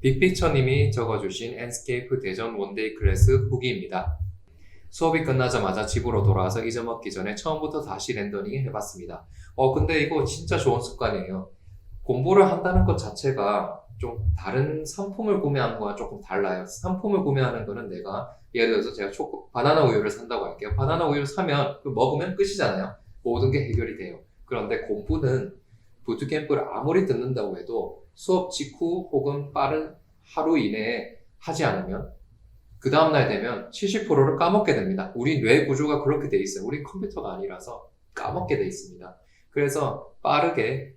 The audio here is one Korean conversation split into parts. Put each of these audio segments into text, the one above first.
빅픽처님이 적어주신 엔스케이프 대전 원데이 클래스 후기입니다. 수업이 끝나자마자 집으로 돌아와서 잊어먹기 전에 처음부터 다시 렌더링 해봤습니다. 근데 이거 진짜 좋은 습관이에요. 공부를 한다는 것 자체가 좀 다른 상품을 구매하는 거와 조금 달라요. 상품을 구매하는 거는 내가 예를 들어서 제가 바나나 우유를 산다고 할게요. 바나나 우유를 사면 먹으면 끝이잖아요. 모든 게 해결이 돼요. 그런데 공부는 부트캠프를 아무리 듣는다고 해도 수업 직후 혹은 빠른 하루 이내에 하지 않으면 그 다음날 되면 70%를 까먹게 됩니다. 우리 뇌 구조가 그렇게 돼 있어요. 우리 컴퓨터가 아니라서 까먹게 돼 있습니다. 그래서 빠르게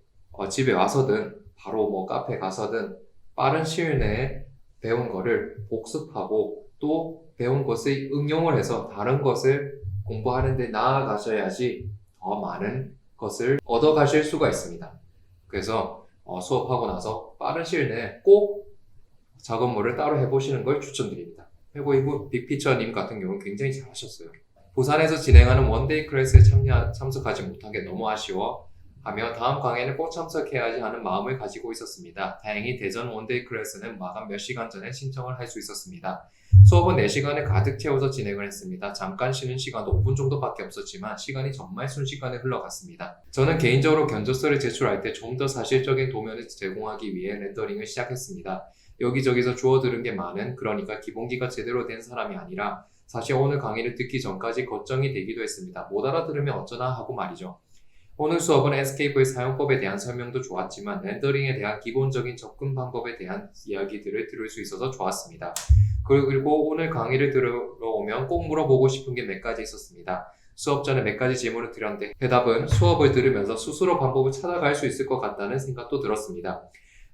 집에 와서든 바로 카페 가서든 빠른 시일 내에 배운 거를 복습하고 또 배운 것을 응용을 해서 다른 것을 공부하는 데 나아가셔야지 더 많은 것을 얻어가실 수가 있습니다. 그래서 수업하고 나서 빠른 시일 내에 꼭 작업물을 따로 해보시는 걸 추천드립니다. 그리고 이분 빅피처님 같은 경우는 굉장히 잘하셨어요. 부산에서 진행하는 원데이 클래스에 참석하지 못한 게 너무 아쉬워 하며 다음 강의는 꼭 참석해야지 하는 마음을 가지고 있었습니다. 다행히 대전 원데이 클래스는 마감 몇 시간 전에 신청을 할 수 있었습니다. 수업은 4시간을 가득 채워서 진행을 했습니다. 잠깐 쉬는 시간도 5분 정도밖에 없었지만 시간이 정말 순식간에 흘러갔습니다. 저는 개인적으로 견적서를 제출할 때 좀 더 사실적인 도면을 제공하기 위해 렌더링을 시작했습니다. 여기저기서 주워 들은 게 많은, 그러니까 기본기가 제대로 된 사람이 아니라 사실 오늘 강의를 듣기 전까지 걱정이 되기도 했습니다. 못 알아들으면 어쩌나 하고 말이죠. 오늘 수업은 에스케이프의 사용법에 대한 설명도 좋았지만 렌더링에 대한 기본적인 접근 방법에 대한 이야기들을 들을 수 있어서 좋았습니다. 그리고 오늘 강의를 들어오면 꼭 물어보고 싶은 게 몇 가지 있었습니다. 수업 전에 몇 가지 질문을 드렸는데 대답은 수업을 들으면서 스스로 방법을 찾아갈 수 있을 것 같다는 생각도 들었습니다.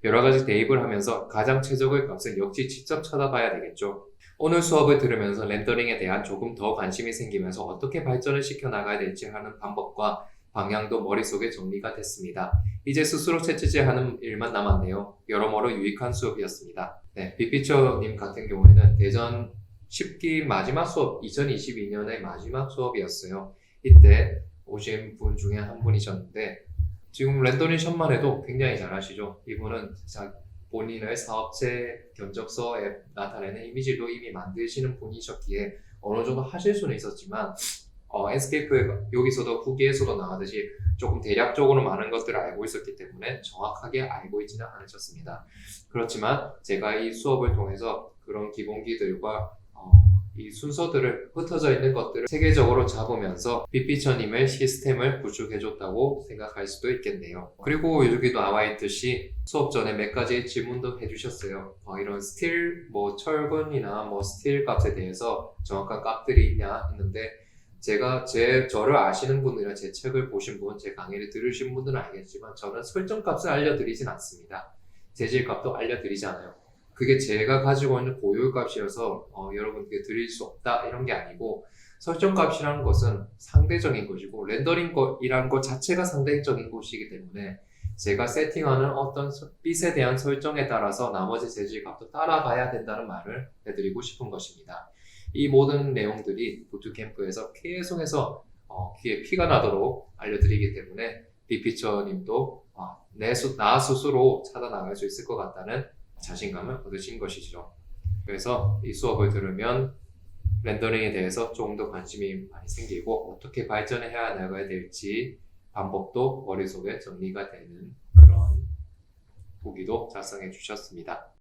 여러 가지 대입을 하면서 가장 최적의 값은 역시 직접 찾아봐야 되겠죠. 오늘 수업을 들으면서 렌더링에 대한 조금 더 관심이 생기면서 어떻게 발전을 시켜나가야 될지 하는 방법과 방향도 머릿속에 정리가 됐습니다. 이제 스스로 채찍질하는 일만 남았네요. 여러모로 유익한 수업이었습니다. 네, 빅피처님 같은 경우에는 대전 10기 마지막 수업, 2022년의 마지막 수업이었어요. 이때 오신 분 중에 한 분이셨는데 지금 렌더링션만 해도 굉장히 잘하시죠. 이분은 본인의 사업체 견적서에 나타내는 이미지도 이미 만드시는 분이셨기에 어느 정도 하실 수는 있었지만 엔스케이프에 여기서도 후기에서도 나가듯이 조금 대략적으로 많은 것들을 알고 있었기 때문에 정확하게 알고 있지는 않으셨습니다. 그렇지만 제가 이 수업을 통해서 그런 기본기들과 이 순서들을 흩어져 있는 것들을 체계적으로 잡으면서 빅피처님의 시스템을 구축해줬다고 생각할 수도 있겠네요. 그리고 여기도 나와 있듯이 수업 전에 몇 가지 질문도 해주셨어요. 이런 스틸, 철근이나 스틸 값에 대해서 정확한 값들이 있냐 했는데 저를 아시는 분이나 제 책을 보신 분, 제 강의를 들으신 분들은 알겠지만 저는 설정 값을 알려드리진 않습니다. 재질 값도 알려드리지 않아요. 그게 제가 가지고 있는 고유 값이어서 여러분께 드릴 수 없다 이런 게 아니고 설정 값이라는 것은 상대적인 것이고 렌더링이라는 것 자체가 상대적인 것이기 때문에 제가 세팅하는 어떤 빛에 대한 설정에 따라서 나머지 재질 값도 따라가야 된다는 말을 해드리고 싶은 것입니다. 이 모든 내용들이 부트캠프에서 계속해서 귀에 피가 나도록 알려드리기 때문에 빅피처님도 나 스스로 찾아나갈 수 있을 것 같다는 자신감을 얻으신 것이죠. 그래서 이 수업을 들으면 렌더링에 대해서 조금 더 관심이 많이 생기고 어떻게 발전을 해야 나가야 될지 방법도 머릿속에 정리가 되는 그런 후기도 작성해 주셨습니다.